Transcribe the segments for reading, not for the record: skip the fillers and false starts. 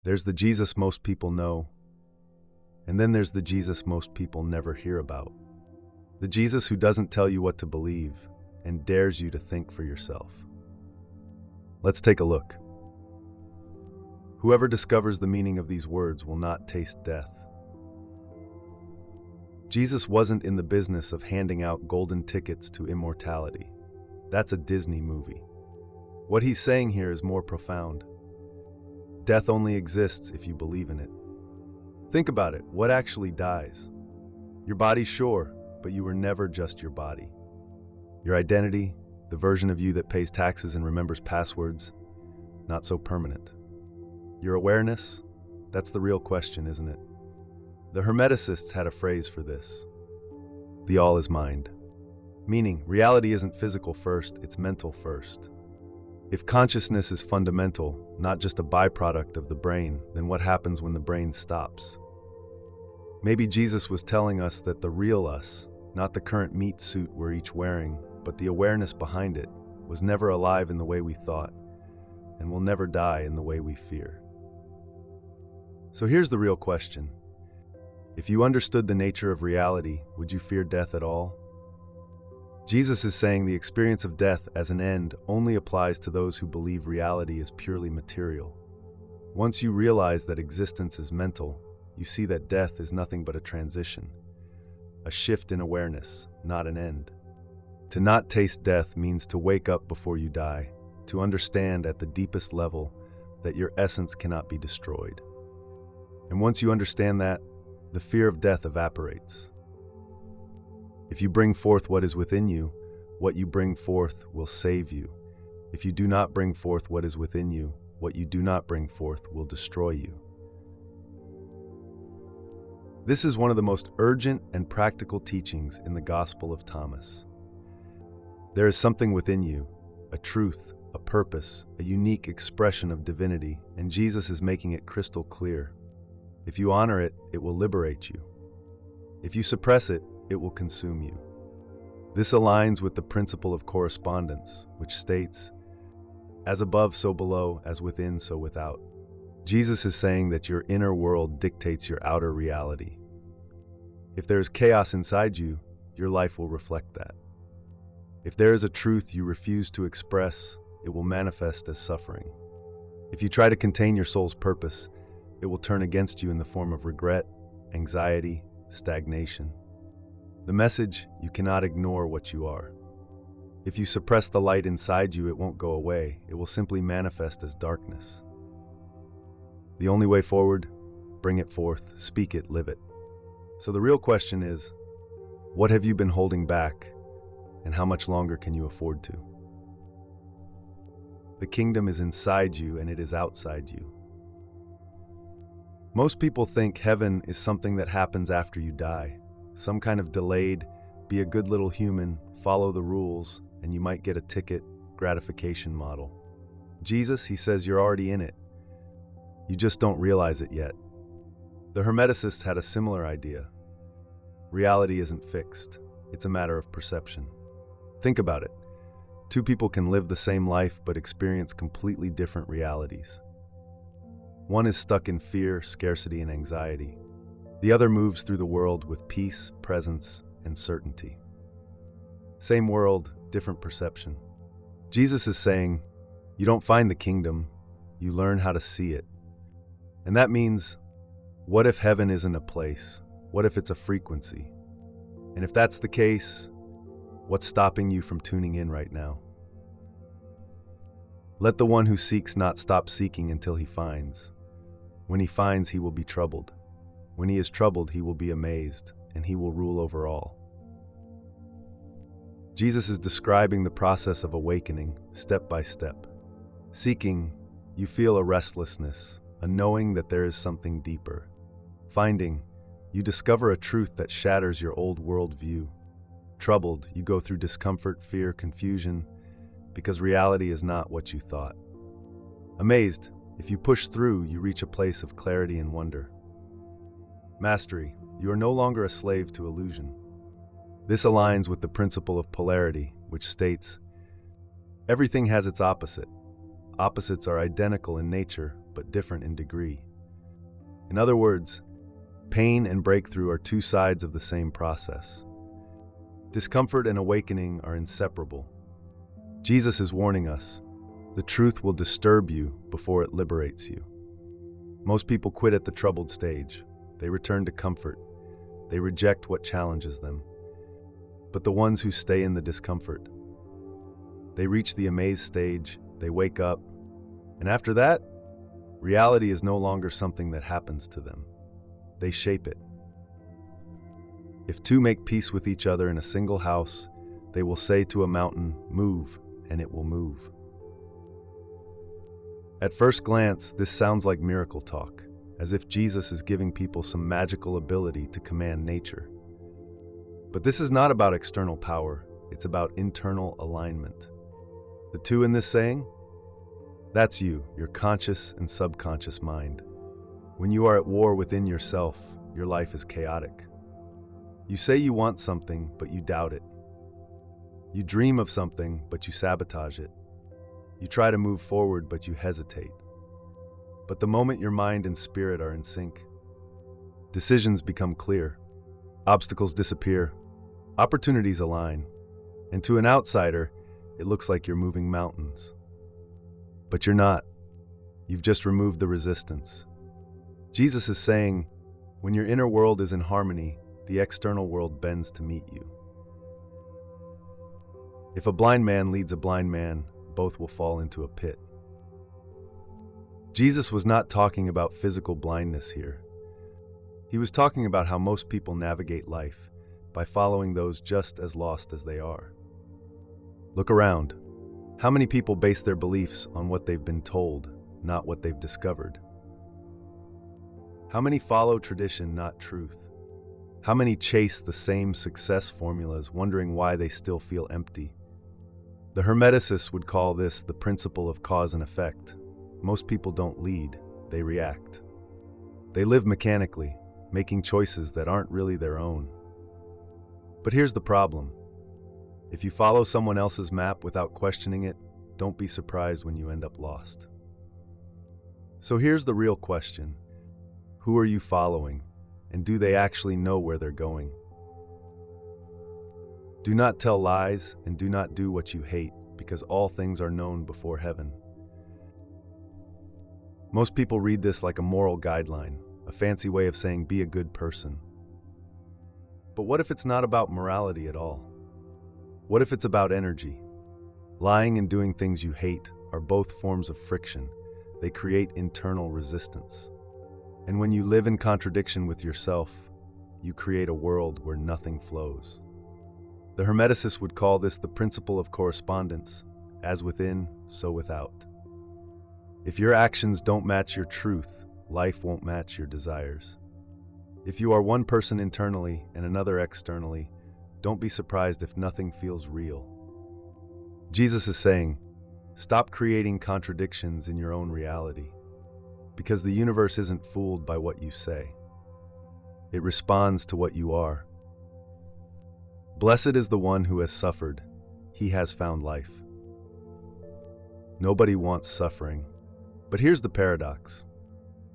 There's the Jesus most people know, and then there's the Jesus most people never hear about. The Jesus who doesn't tell you what to believe and dares you to think for yourself. Let's take a look. Whoever discovers the meaning of these words will not taste death. Jesus wasn't in the business of handing out golden tickets to immortality. That's a Disney movie. What he's saying here is more profound. Death only exists if you believe in it. Think about it. What actually dies? Your body, sure, but you were never just your body. Your identity, the version of you that pays taxes and remembers passwords, not so permanent. Your awareness, that's the real question, isn't it? The Hermeticists had a phrase for this. The all is mind. Meaning, reality isn't physical first, it's mental first. If consciousness is fundamental, not just a byproduct of the brain, then what happens when the brain stops? Maybe Jesus was telling us that the real us, not the current meat suit we're each wearing, but the awareness behind it, was never alive in the way we thought, and will never die in the way we fear. So here's the real question. If you understood the nature of reality, would you fear death at all? Jesus is saying the experience of death as an end only applies to those who believe reality is purely material. Once you realize that existence is mental, you see that death is nothing but a transition, a shift in awareness, not an end. To not taste death means to wake up before you die, to understand at the deepest level that your essence cannot be destroyed. And once you understand that, the fear of death evaporates. If you bring forth what is within you, what you bring forth will save you. If you do not bring forth what is within you, what you do not bring forth will destroy you. This is one of the most urgent and practical teachings in the Gospel of Thomas. There is something within you, a truth, a purpose, a unique expression of divinity, and Jesus is making it crystal clear. If you honor it, it will liberate you. If you suppress it, it will consume you. This aligns with the principle of correspondence, which states, "As above, so below, as within, so without." Jesus is saying that your inner world dictates your outer reality. If there is chaos inside you, your life will reflect that. If there is a truth you refuse to express, it will manifest as suffering. If you try to contain your soul's purpose, it will turn against you in the form of regret, anxiety, stagnation. The message: you cannot ignore what you are. If you suppress the light inside you, it won't go away. It will simply manifest as darkness. The only way forward: bring it forth, speak it, live it. So the real question is, what have you been holding back, and how much longer can you afford to? The kingdom is inside you and it is outside you. Most people think heaven is something that happens after you die. Some kind of delayed, be a good little human, follow the rules, and you might get a ticket, gratification model. Jesus, he says you're already in it. You just don't realize it yet. The Hermeticists had a similar idea. Reality isn't fixed. It's a matter of perception. Think about it. Two people can live the same life but experience completely different realities. One is stuck in fear, scarcity, and anxiety. The other moves through the world with peace, presence, and certainty. Same world, different perception. Jesus is saying, you don't find the kingdom, you learn how to see it. And that means, what if heaven isn't a place? What if it's a frequency? And if that's the case, what's stopping you from tuning in right now? Let the one who seeks not stop seeking until he finds. When he finds, he will be troubled. When he is troubled, he will be amazed, and he will rule over all. Jesus is describing the process of awakening, step by step. Seeking, you feel a restlessness, a knowing that there is something deeper. Finding, you discover a truth that shatters your old worldview. Troubled, you go through discomfort, fear, confusion, because reality is not what you thought. Amazed, if you push through, you reach a place of clarity and wonder. Mastery, you are no longer a slave to illusion. This aligns with the principle of polarity, which states, everything has its opposite. Opposites are identical in nature, but different in degree. In other words, pain and breakthrough are two sides of the same process. Discomfort and awakening are inseparable. Jesus is warning us, the truth will disturb you before it liberates you. Most people quit at the troubled stage. They return to comfort. They reject what challenges them. But the ones who stay in the discomfort, they reach the amazed stage, they wake up, and after that, reality is no longer something that happens to them. They shape it. If two make peace with each other in a single house, they will say to a mountain, "Move," and it will move. At first glance, this sounds like miracle talk, as if Jesus is giving people some magical ability to command nature. But this is not about external power, it's about internal alignment. The two in this saying? That's you, your conscious and subconscious mind. When you are at war within yourself, your life is chaotic. You say you want something, but you doubt it. You dream of something, but you sabotage it. You try to move forward, but you hesitate. But the moment your mind and spirit are in sync, decisions become clear, obstacles disappear, opportunities align, and to an outsider, it looks like you're moving mountains. But you're not. You've just removed the resistance. Jesus is saying, when your inner world is in harmony, the external world bends to meet you. If a blind man leads a blind man, both will fall into a pit. Jesus was not talking about physical blindness here. He was talking about how most people navigate life by following those just as lost as they are. Look around. How many people base their beliefs on what they've been told, not what they've discovered? How many follow tradition, not truth? How many chase the same success formulas, wondering why they still feel empty? The Hermeticists would call this the principle of cause and effect. Most people don't lead, they react. They live mechanically, making choices that aren't really their own. But here's the problem. If you follow someone else's map without questioning it, don't be surprised when you end up lost. So here's the real question. Who are you following, and do they actually know where they're going? Do not tell lies, and do not do what you hate, because all things are known before heaven. Most people read this like a moral guideline, a fancy way of saying be a good person. But what if it's not about morality at all? What if it's about energy? Lying and doing things you hate are both forms of friction. They create internal resistance. And when you live in contradiction with yourself, you create a world where nothing flows. The Hermeticists would call this the principle of correspondence, as within, so without. If your actions don't match your truth, life won't match your desires. If you are one person internally and another externally, don't be surprised if nothing feels real. Jesus is saying, stop creating contradictions in your own reality, because the universe isn't fooled by what you say. It responds to what you are. Blessed is the one who has suffered. He has found life. Nobody wants suffering. But here's the paradox.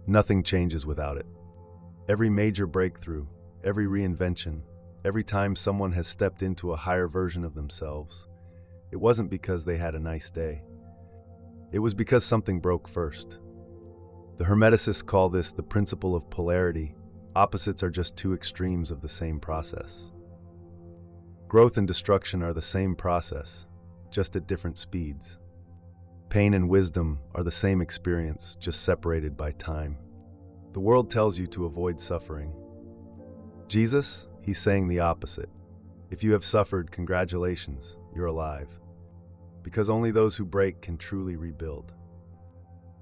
Nothing changes without it. Every major breakthrough, every reinvention, every time someone has stepped into a higher version of themselves, it wasn't because they had a nice day. It was because something broke first. The Hermeticists call this the principle of polarity. Opposites are just two extremes of the same process. Growth and destruction are the same process, just at different speeds. Pain and wisdom are the same experience, just separated by time. The world tells you to avoid suffering. Jesus, he's saying the opposite. If you have suffered, congratulations, you're alive. Because only those who break can truly rebuild.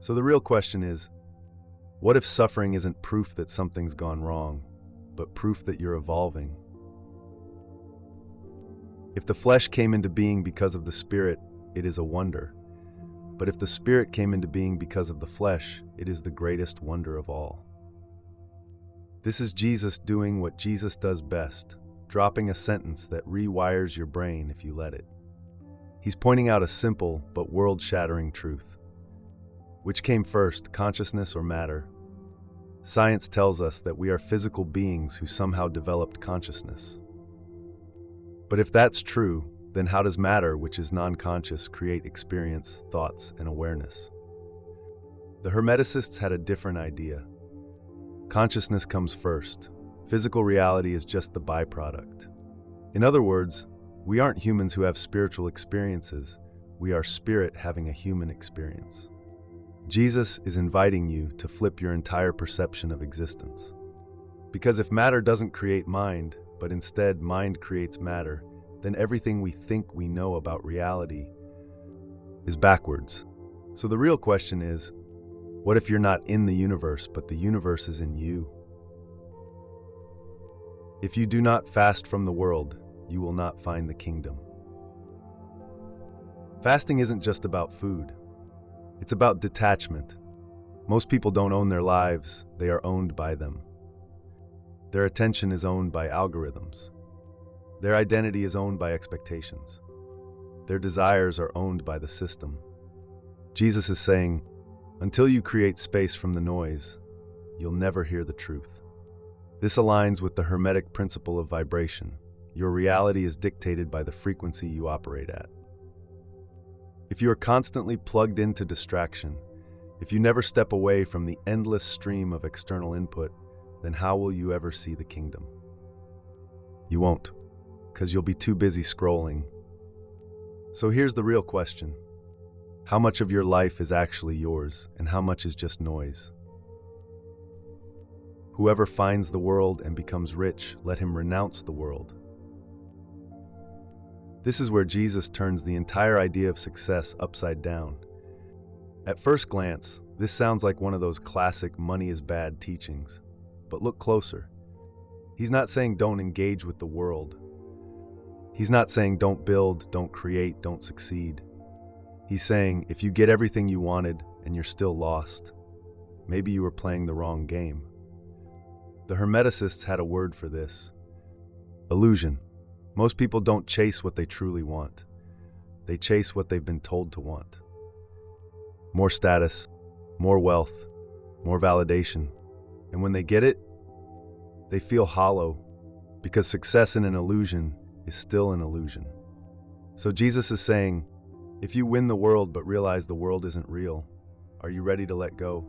So the real question is, what if suffering isn't proof that something's gone wrong, but proof that you're evolving? If the flesh came into being because of the spirit, it is a wonder. But if the spirit came into being because of the flesh, it is the greatest wonder of all. This is Jesus doing what Jesus does best, dropping a sentence that rewires your brain if you let it. He's pointing out a simple but world-shattering truth. Which came first, consciousness or matter? Science tells us that we are physical beings who somehow developed consciousness. But if that's true, then how does matter, which is non-conscious, create experience, thoughts, and awareness? The Hermeticists had a different idea. Consciousness comes first. Physical reality is just the byproduct. In other words, we aren't humans who have spiritual experiences. We are spirit having a human experience. Jesus is inviting you to flip your entire perception of existence. Because if matter doesn't create mind, but instead mind creates matter, then everything we think we know about reality is backwards. So the real question is, what if you're not in the universe, but the universe is in you? If you do not fast from the world, you will not find the kingdom. Fasting isn't just about food. It's about detachment. Most people don't own their lives, they are owned by them. Their attention is owned by algorithms. Their identity is owned by expectations. Their desires are owned by the system. Jesus is saying, until you create space from the noise, you'll never hear the truth. This aligns with the Hermetic principle of vibration. Your reality is dictated by the frequency you operate at. If you are constantly plugged into distraction, if you never step away from the endless stream of external input, then how will you ever see the kingdom? You won't, because you'll be too busy scrolling. So here's the real question. How much of your life is actually yours, and how much is just noise? Whoever finds the world and becomes rich, let him renounce the world. This is where Jesus turns the entire idea of success upside down. At first glance, this sounds like one of those classic money is bad teachings. But look closer. He's not saying don't engage with the world. He's not saying don't build, don't create, don't succeed. He's saying if you get everything you wanted and you're still lost, maybe you were playing the wrong game. The Hermeticists had a word for this: illusion. Most people don't chase what they truly want. They chase what they've been told to want. More status, more wealth, more validation. And when they get it, they feel hollow, because success in an illusion is still an illusion. So Jesus is saying, if you win the world but realize the world isn't real, are you ready to let go?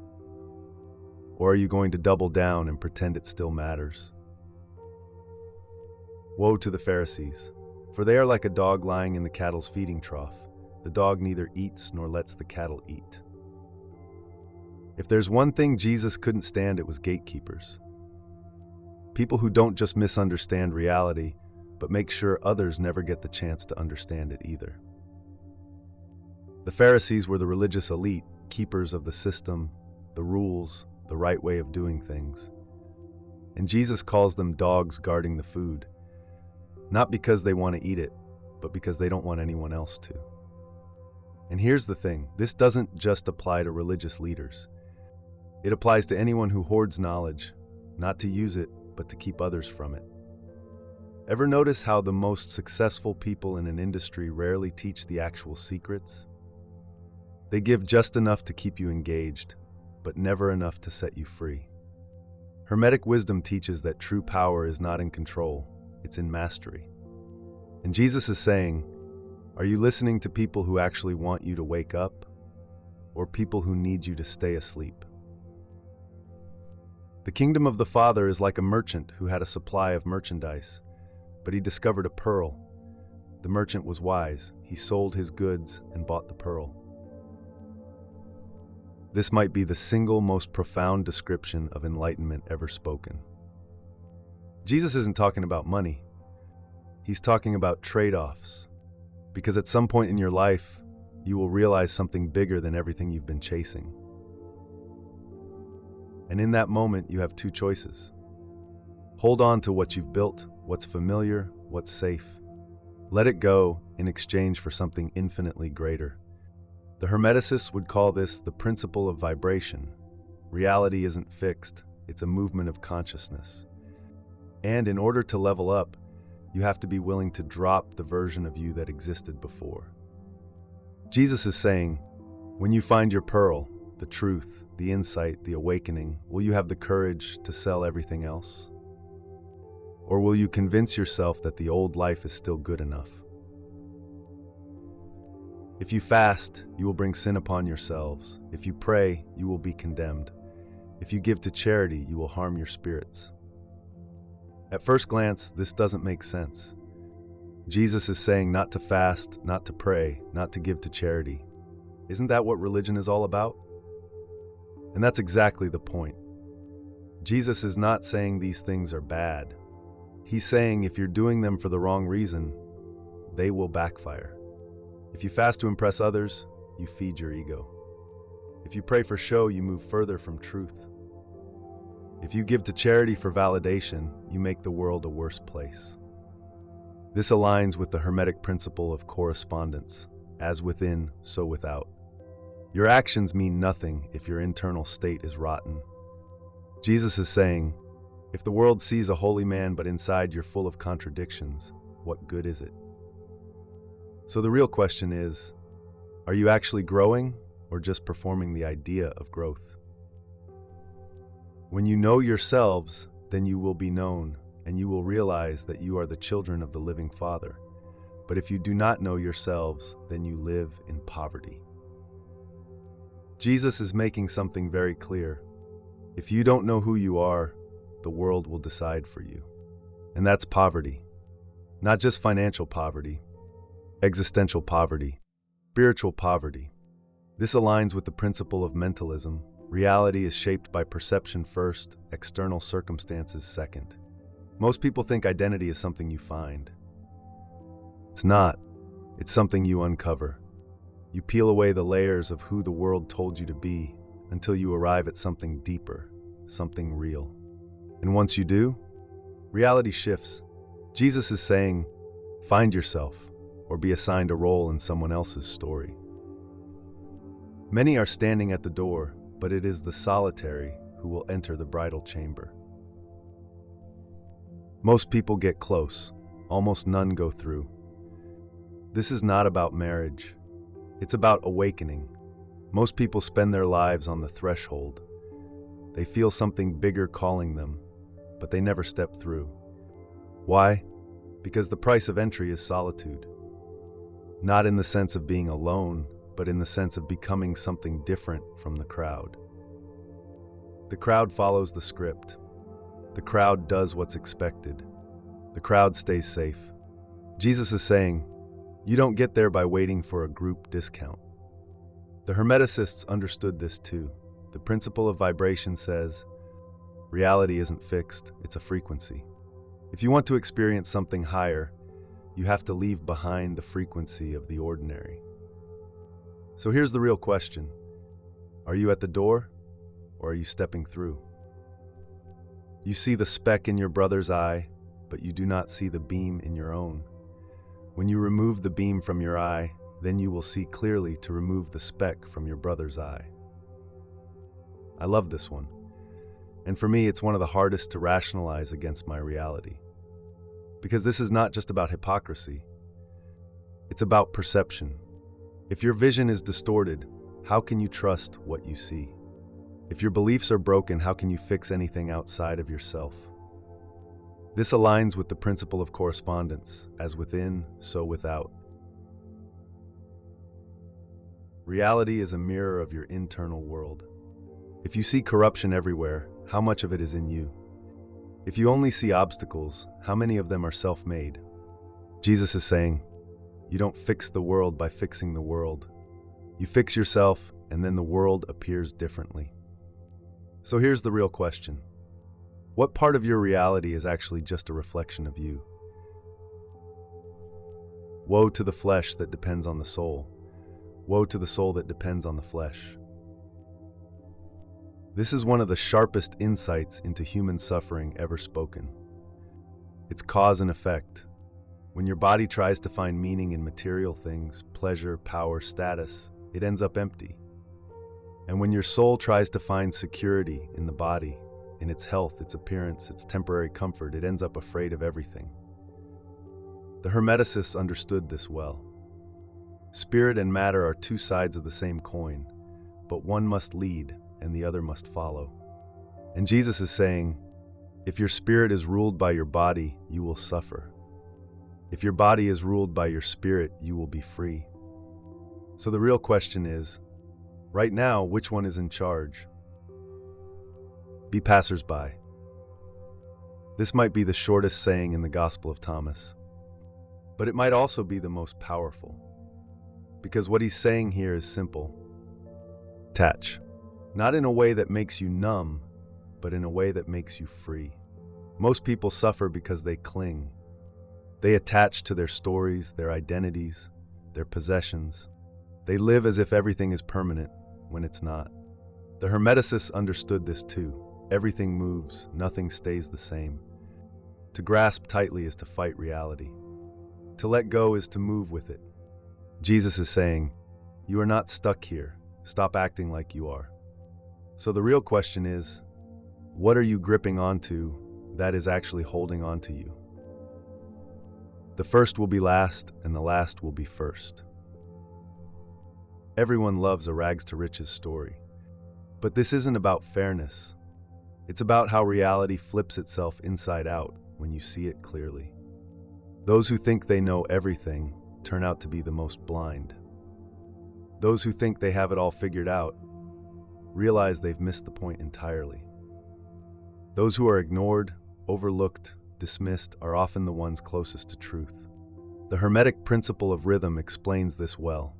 Or are you going to double down and pretend it still matters? Woe to the Pharisees, for they are like a dog lying in the cattle's feeding trough. The dog neither eats nor lets the cattle eat. If there's one thing Jesus couldn't stand, it was gatekeepers. People who don't just misunderstand reality, but make sure others never get the chance to understand it either. The Pharisees were the religious elite, keepers of the system, the rules, the right way of doing things. And Jesus calls them dogs guarding the food. Not because they want to eat it, but because they don't want anyone else to. And here's the thing, this doesn't just apply to religious leaders. It applies to anyone who hoards knowledge, not to use it, but to keep others from it. Ever notice how the most successful people in an industry rarely teach the actual secrets? They give just enough to keep you engaged, but never enough to set you free. Hermetic wisdom teaches that true power is not in control, it's in mastery. And Jesus is saying, are you listening to people who actually want you to wake up, or people who need you to stay asleep? The kingdom of the Father is like a merchant who had a supply of merchandise, but he discovered a pearl. The merchant was wise. He sold his goods and bought the pearl. This might be the single most profound description of enlightenment ever spoken. Jesus isn't talking about money. He's talking about trade-offs. Because at some point in your life, you will realize something bigger than everything you've been chasing. And in that moment, you have two choices. Hold on to what you've built, what's familiar, what's safe. Let it go in exchange for something infinitely greater. The Hermeticists would call this the principle of vibration. Reality isn't fixed, it's a movement of consciousness. And in order to level up, you have to be willing to drop the version of you that existed before. Jesus is saying, when you find your pearl, the truth, the insight, the awakening, will you have the courage to sell everything else? Or will you convince yourself that the old life is still good enough? If you fast, you will bring sin upon yourselves. If you pray, you will be condemned. If you give to charity, you will harm your spirits. At first glance, this doesn't make sense. Jesus is saying not to fast, not to pray, not to give to charity. Isn't that what religion is all about? And that's exactly the point. Jesus is not saying these things are bad. He's saying if you're doing them for the wrong reason, they will backfire. If you fast to impress others, you feed your ego. If you pray for show, you move further from truth. If you give to charity for validation, you make the world a worse place. This aligns with the Hermetic principle of correspondence, as within, so without. Your actions mean nothing if your internal state is rotten. Jesus is saying, if the world sees a holy man but inside you're full of contradictions, what good is it? So the real question is, are you actually growing or just performing the idea of growth? When you know yourselves, then you will be known, and you will realize that you are the children of the living Father. But if you do not know yourselves, then you live in poverty. Jesus is making something very clear. If you don't know who you are, the world will decide for you. And that's poverty. Not just financial poverty, existential poverty, spiritual poverty. This aligns with the principle of mentalism. Reality is shaped by perception first, external circumstances second. Most people think identity is something you find. It's not. It's something you uncover. You peel away the layers of who the world told you to be until you arrive at something deeper, something real. And once you do, reality shifts. Jesus is saying, find yourself or be assigned a role in someone else's story. Many are standing at the door, but it is the solitary who will enter the bridal chamber. Most people get close, almost none go through. This is not about marriage. It's about awakening. Most people spend their lives on the threshold. They feel something bigger calling them, but they never step through. Why? Because the price of entry is solitude. Not in the sense of being alone, but in the sense of becoming something different from the crowd. The crowd follows the script. The crowd does what's expected. The crowd stays safe. Jesus is saying, you don't get there by waiting for a group discount. The Hermeticists understood this too. The principle of vibration says, reality isn't fixed, it's a frequency. If you want to experience something higher, you have to leave behind the frequency of the ordinary. So here's the real question. Are you at the door, or are you stepping through? You see the speck in your brother's eye, but you do not see the beam in your own. When you remove the beam from your eye, then you will see clearly to remove the speck from your brother's eye. I love this one. And for me, it's one of the hardest to rationalize against my reality. Because this is not just about hypocrisy. It's about perception. If your vision is distorted, how can you trust what you see? If your beliefs are broken, how can you fix anything outside of yourself? This aligns with the principle of correspondence, as within, so without. Reality is a mirror of your internal world. If you see corruption everywhere, how much of it is in you? If you only see obstacles, how many of them are self-made? Jesus is saying, you don't fix the world by fixing the world. You fix yourself, and then the world appears differently. So here's the real question. What part of your reality is actually just a reflection of you? Woe to the flesh that depends on the soul. Woe to the soul that depends on the flesh. This is one of the sharpest insights into human suffering ever spoken. It's cause and effect. When your body tries to find meaning in material things, pleasure, power, status, it ends up empty. And when your soul tries to find security in the body, in its health, its appearance, its temporary comfort, it ends up afraid of everything. The Hermeticists understood this well. Spirit and matter are two sides of the same coin. but one must lead and the other must follow. And Jesus is saying, if your spirit is ruled by your body, you will suffer. If your body is ruled by your spirit, you will be free. So the real question is, right now, which one is in charge? Be passersby. This might be the shortest saying in the Gospel of Thomas, but it might also be the most powerful. Because what he's saying here is simple. Detach. Not in a way that makes you numb, but in a way that makes you free. Most people suffer because they cling. They attach to their stories, their identities, their possessions. They live as if everything is permanent when it's not. The Hermeticists understood this too. Everything moves, nothing stays the same. To grasp tightly is to fight reality. To let go is to move with it. Jesus is saying, you are not stuck here. Stop acting like you are. So the real question is, what are you gripping onto that is actually holding on to you? The first will be last, and the last will be first. Everyone loves a rags to riches story. But this isn't about fairness. It's about how reality flips itself inside out when you see it clearly. Those who think they know everything turn out to be the most blind. Those who think they have it all figured out realize they've missed the point entirely. Those who are ignored, overlooked, dismissed are often the ones closest to truth. The Hermetic principle of rhythm explains this well.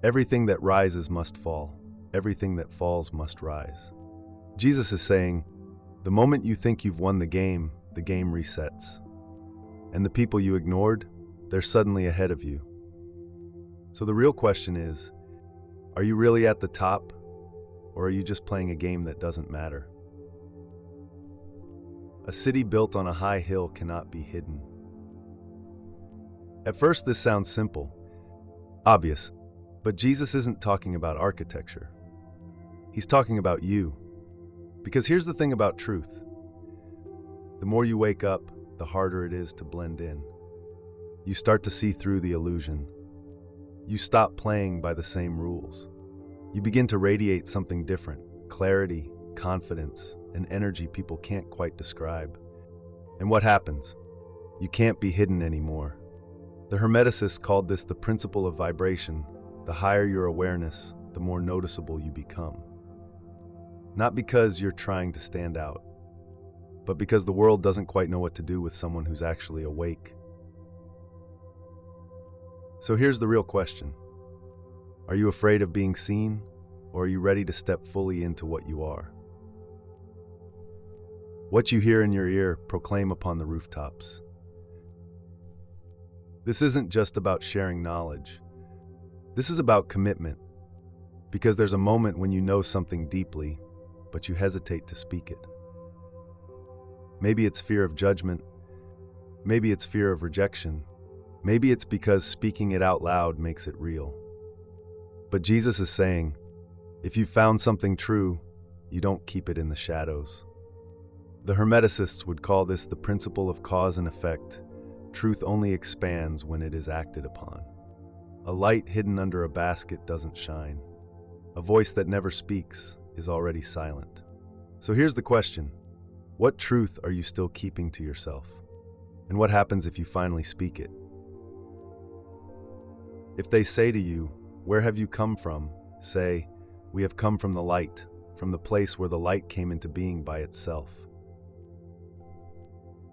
Everything that rises must fall. Everything that falls must rise. Jesus is saying, the moment you think you've won the game resets. And the people you ignored, they're suddenly ahead of you. So the real question is, are you really at the top, or are you just playing a game that doesn't matter? A city built on a high hill cannot be hidden. At first this sounds simple, obvious, but Jesus isn't talking about architecture. He's talking about you. Because here's the thing about truth. The more you wake up, the harder it is to blend in. You start to see through the illusion. You stop playing by the same rules. You begin to radiate something different, clarity, confidence, and energy people can't quite describe. And what happens? You can't be hidden anymore. The Hermeticists called this the principle of vibration. The higher your awareness, the more noticeable you become. Not because you're trying to stand out, but because the world doesn't quite know what to do with someone who's actually awake. So here's the real question. Are you afraid of being seen, or are you ready to step fully into what you are? What you hear in your ear, proclaim upon the rooftops. This isn't just about sharing knowledge. This is about commitment, because there's a moment when you know something deeply, but you hesitate to speak it. Maybe it's fear of judgment. Maybe it's fear of rejection. Maybe it's because speaking it out loud makes it real. But Jesus is saying, if you've found something true, you don't keep it in the shadows. The Hermeticists would call this the principle of cause and effect. Truth only expands when it is acted upon. A light hidden under a basket doesn't shine. A voice that never speaks is already silent. So here's the question. What truth are you still keeping to yourself? And what happens if you finally speak it? If they say to you, where have you come from? Say, we have come from the light, from the place where the light came into being by itself.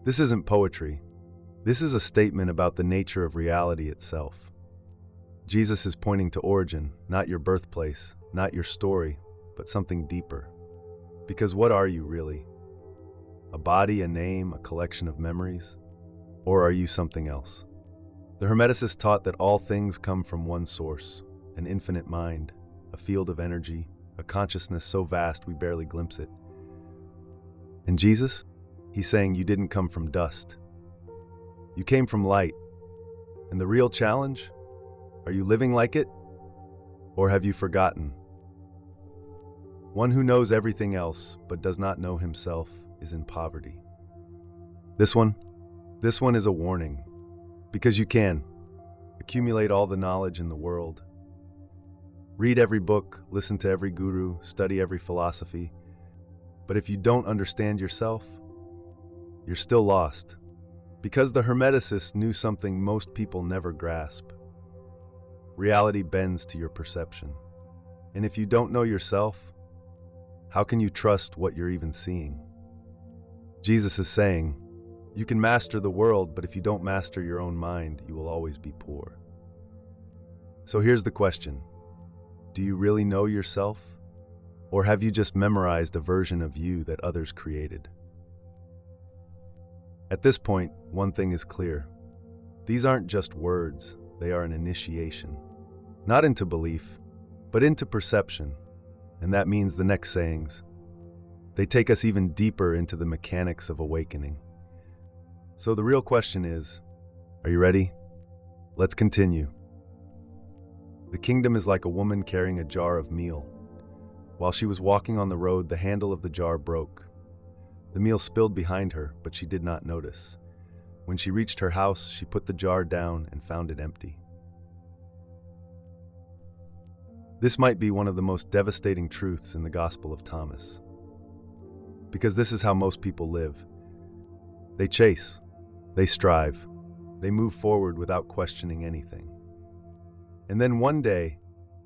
This isn't poetry. This is a statement about the nature of reality itself. Jesus is pointing to origin, not your birthplace, not your story, but something deeper. Because what are you really? A body, a name, a collection of memories? Or are you something else? The Hermeticists taught that all things come from one source, an infinite mind, a field of energy, a consciousness so vast we barely glimpse it. And Jesus? He's saying you didn't come from dust. You came from light. And the real challenge? Are you living like it? Or have you forgotten? One who knows everything else but does not know himself is in poverty. This one is a warning. Because you can accumulate all the knowledge in the world, Read every book, listen to every guru, study every philosophy. But if you don't understand yourself, you're still lost. Because the Hermeticists knew something most people never grasp. Reality bends to your perception. And if you don't know yourself, how can you trust what you're even seeing? Jesus is saying, you can master the world, but if you don't master your own mind, you will always be poor. So here's the question. Do you really know yourself? Or have you just memorized a version of you that others created? At this point, one thing is clear. These aren't just words, they are an initiation. Not into belief, but into perception. And that means the next sayings. They take us even deeper into the mechanics of awakening. So the real question is, are you ready? Let's continue. The kingdom is like a woman carrying a jar of meal. While she was walking on the road, the handle of the jar broke. The meal spilled behind her, but she did not notice. When she reached her house, she put the jar down and found it empty. This might be one of the most devastating truths in the Gospel of Thomas. Because this is how most people live. They chase, they strive, they move forward without questioning anything. And then one day,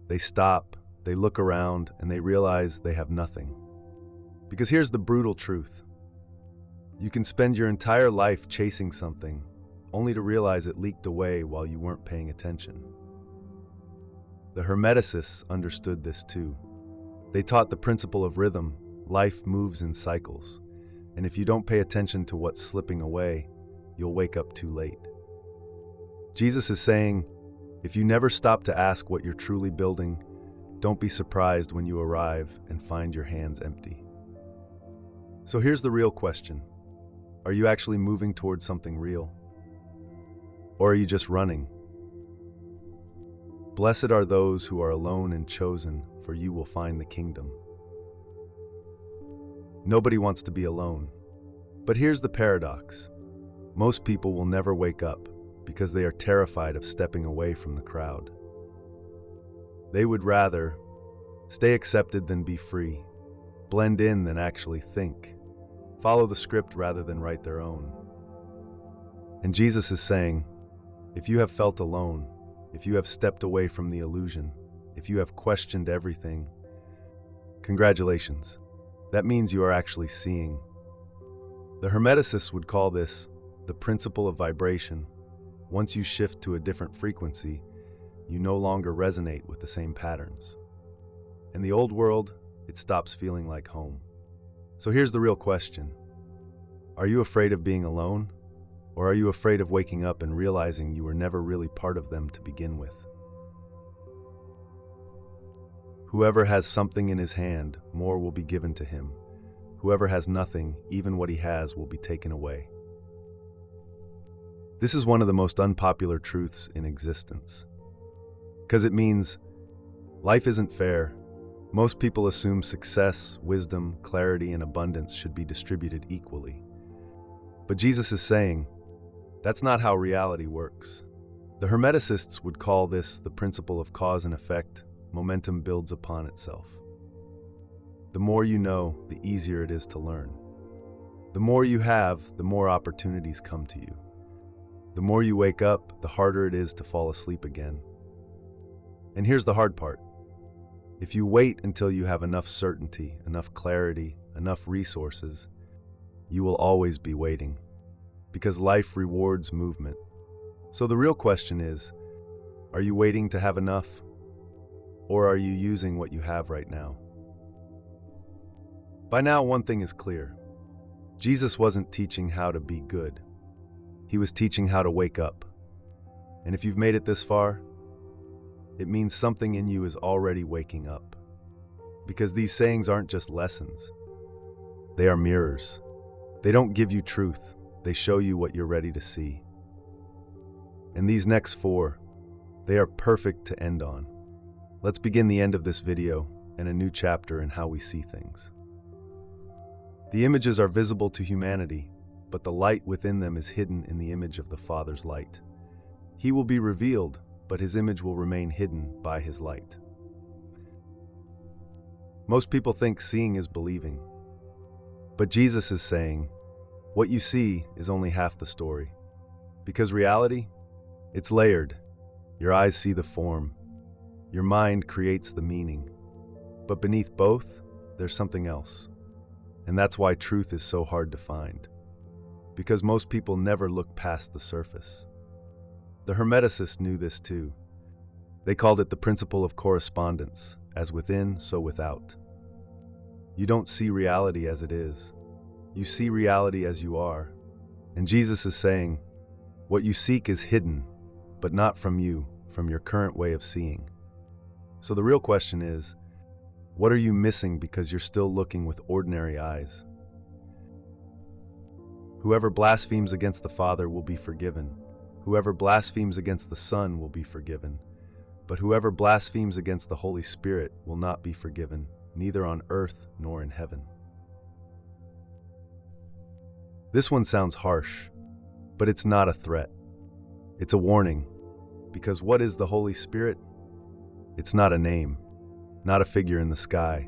they stop, they look around, and they realize they have nothing. Because here's the brutal truth. You can spend your entire life chasing something, only to realize it leaked away while you weren't paying attention. The Hermeticists understood this too. They taught the principle of rhythm. Life moves in cycles, and if you don't pay attention to what's slipping away, you'll wake up too late. Jesus is saying, if you never stop to ask what you're truly building, don't be surprised when you arrive and find your hands empty. So here's the real question. Are you actually moving towards something real? Or are you just running? Blessed are those who are alone and chosen, for you will find the kingdom. Nobody wants to be alone. But here's the paradox. Most people will never wake up because they are terrified of stepping away from the crowd. They would rather stay accepted than be free, blend in than actually think, follow the script rather than write their own. And Jesus is saying, if you have felt alone, if you have stepped away from the illusion, if you have questioned everything, congratulations. That means you are actually seeing. The Hermeticists would call this the principle of vibration. Once you shift to a different frequency, you no longer resonate with the same patterns. In the old world, it stops feeling like home. So here's the real question. Are you afraid of being alone? Or are you afraid of waking up and realizing you were never really part of them to begin with? Whoever has something in his hand, more will be given to him. Whoever has nothing, even what he has, will be taken away. This is one of the most unpopular truths in existence. Because it means life isn't fair. Most people assume success, wisdom, clarity, and abundance should be distributed equally. But Jesus is saying, that's not how reality works. The Hermeticists would call this the principle of cause and effect. Momentum builds upon itself. The more you know, the easier it is to learn. The more you have, the more opportunities come to you. The more you wake up, the harder it is to fall asleep again. And here's the hard part. If you wait until you have enough certainty, enough clarity, enough resources, you will always be waiting. Because life rewards movement. So the real question is, are you waiting to have enough? Or are you using what you have right now? By now, one thing is clear. Jesus wasn't teaching how to be good. He was teaching how to wake up. And if you've made it this far, it means something in you is already waking up. Because these sayings aren't just lessons. They are mirrors. They don't give you truth. They show you what you're ready to see. And these next 4, they are perfect to end on. Let's begin the end of this video and a new chapter in how we see things. The images are visible to humanity, but the light within them is hidden in the image of the Father's light. He will be revealed, but his image will remain hidden by his light. Most people think seeing is believing. But Jesus is saying, what you see is only half the story. Because reality, it's layered. Your eyes see the form. Your mind creates the meaning. But beneath both, there's something else. And that's why truth is so hard to find. Because most people never look past the surface. The Hermeticists knew this too. They called it the principle of correspondence, as within, so without. You don't see reality as it is. You see reality as you are. And Jesus is saying, what you seek is hidden, but not from you, from your current way of seeing. So the real question is, what are you missing because you're still looking with ordinary eyes? Whoever blasphemes against the Father will be forgiven. Whoever blasphemes against the Son will be forgiven. But whoever blasphemes against the Holy Spirit will not be forgiven, neither on earth nor in heaven. This one sounds harsh, but it's not a threat. It's a warning, because what is the Holy Spirit? It's not a name, not a figure in the sky.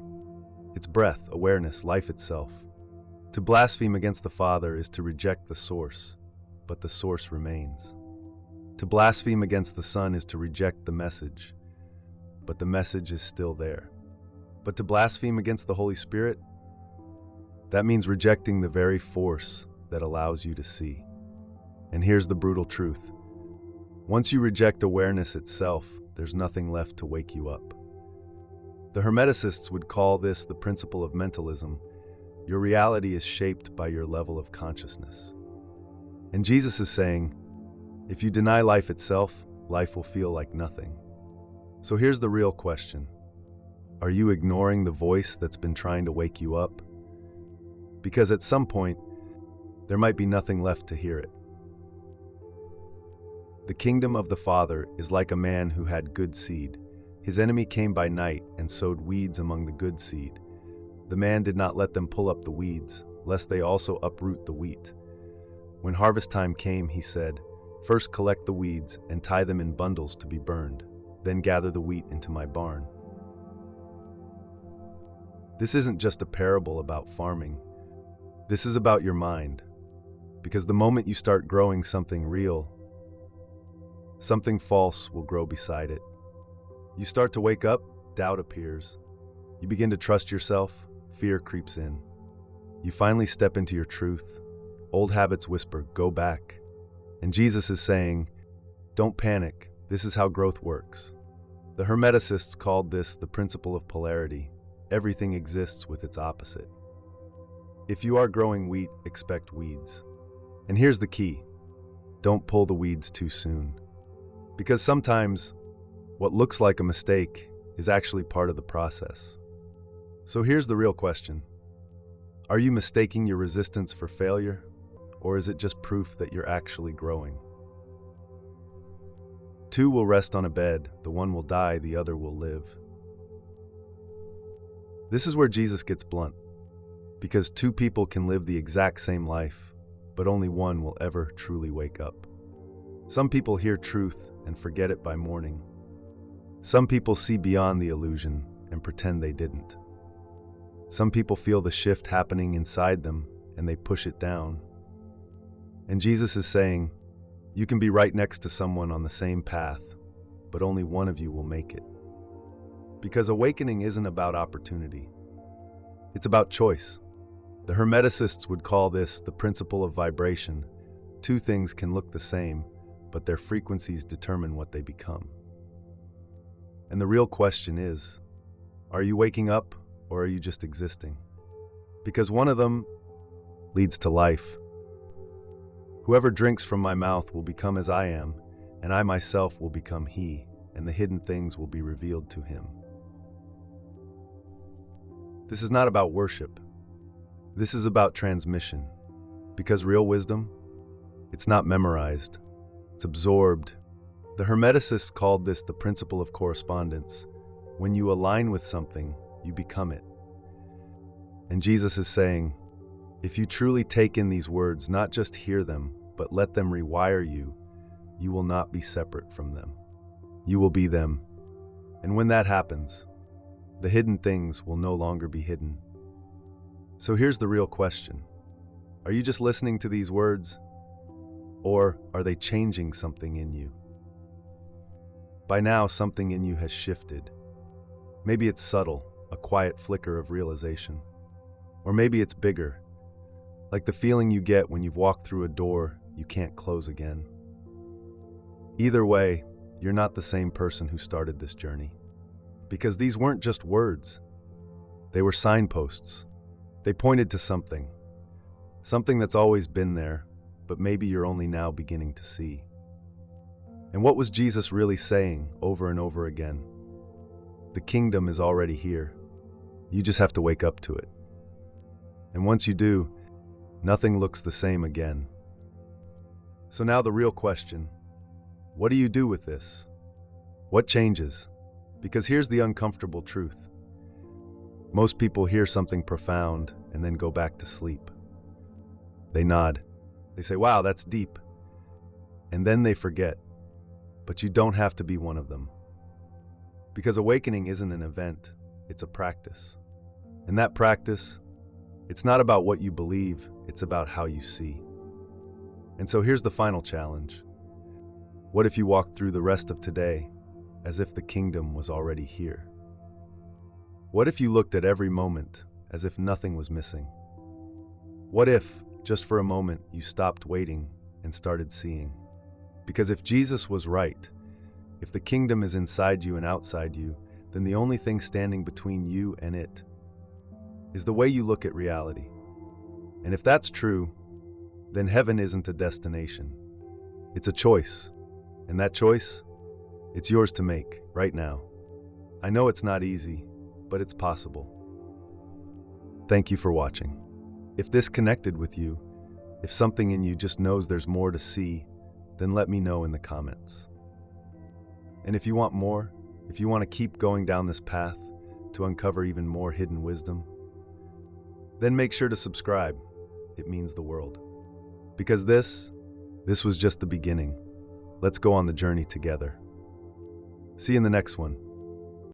It's breath, awareness, life itself. To blaspheme against the Father is to reject the source, but the source remains. To blaspheme against the Son is to reject the message, but the message is still there. But to blaspheme against the Holy Spirit, that means rejecting the very force that allows you to see. And here's the brutal truth. Once you reject awareness itself, there's nothing left to wake you up. The Hermeticists would call this the principle of mentalism. Your reality is shaped by your level of consciousness. And Jesus is saying, if you deny life itself, life will feel like nothing. So here's the real question. Are you ignoring the voice that's been trying to wake you up? Because at some point, there might be nothing left to hear it. The kingdom of the Father is like a man who had good seed. His enemy came by night and sowed weeds among the good seed. The man did not let them pull up the weeds, lest they also uproot the wheat. When harvest time came, he said, first collect the weeds and tie them in bundles to be burned, then gather the wheat into my barn. This isn't just a parable about farming. This is about your mind. Because the moment you start growing something real, something false will grow beside it. You start to wake up, doubt appears. You begin to trust yourself, fear creeps in. You finally step into your truth. Old habits whisper, go back. And Jesus is saying, don't panic, this is how growth works. The Hermeticists called this the principle of polarity. Everything exists with its opposite. If you are growing wheat, expect weeds. And here's the key. Don't pull the weeds too soon. Because sometimes, what looks like a mistake is actually part of the process. So here's the real question. Are you mistaking your resistance for failure? Or is it just proof that you're actually growing? Two will rest on a bed, the one will die, the other will live. This is where Jesus gets blunt, because two people can live the exact same life, but only one will ever truly wake up. Some people hear truth and forget it by morning. Some people see beyond the illusion and pretend they didn't. Some people feel the shift happening inside them and they push it down. And Jesus is saying, you can be right next to someone on the same path, but only one of you will make it. Because awakening isn't about opportunity. It's about choice. The Hermeticists would call this the principle of vibration. Two things can look the same, but their frequencies determine what they become. And the real question is, are you waking up or are you just existing? Because one of them leads to life. Whoever drinks from my mouth will become as I am, and I myself will become he, and the hidden things will be revealed to him. This is not about worship. This is about transmission. Because real wisdom, it's not memorized. It's absorbed. The Hermeticists called this the principle of correspondence. When you align with something, you become it. And Jesus is saying, if you truly take in these words, not just hear them, but let them rewire you, you will not be separate from them. You will be them. And when that happens, The hidden things will no longer be hidden. So here's the real question. Are you just listening to these words, or are they changing something in you? By now, something in you has shifted. Maybe it's subtle, a quiet flicker of realization. Or maybe it's bigger, like the feeling you get when you've walked through a door you can't close again. Either way, you're not the same person who started this journey. Because these weren't just words. They were signposts. They pointed to something. Something that's always been there, but maybe you're only now beginning to see. And what was Jesus really saying over and over again? The kingdom is already here. You just have to wake up to it. And once you do, nothing looks the same again. So now the real question, what do you do with this? What changes? Because here's the uncomfortable truth. Most people hear something profound and then go back to sleep. They nod. They say, wow, that's deep. And then they forget. But you don't have to be one of them. Because awakening isn't an event, it's a practice. And that practice, it's not about what you believe, it's about how you see. And so here's the final challenge. What if you walked through the rest of today as if the kingdom was already here? What if you looked at every moment as if nothing was missing? What if, just for a moment, you stopped waiting and started seeing? Because if Jesus was right, if the kingdom is inside you and outside you, then the only thing standing between you and it is the way you look at reality. And if that's true, then heaven isn't a destination. It's a choice. And that choice, it's yours to make right now. I know it's not easy, but it's possible. Thank you for watching. If this connected with you, if something in you just knows there's more to see, then let me know in the comments. And if you want more, if you want to keep going down this path to uncover even more hidden wisdom, then make sure to subscribe. It means the world. Because this was just the beginning. Let's go on the journey together. See you in the next one.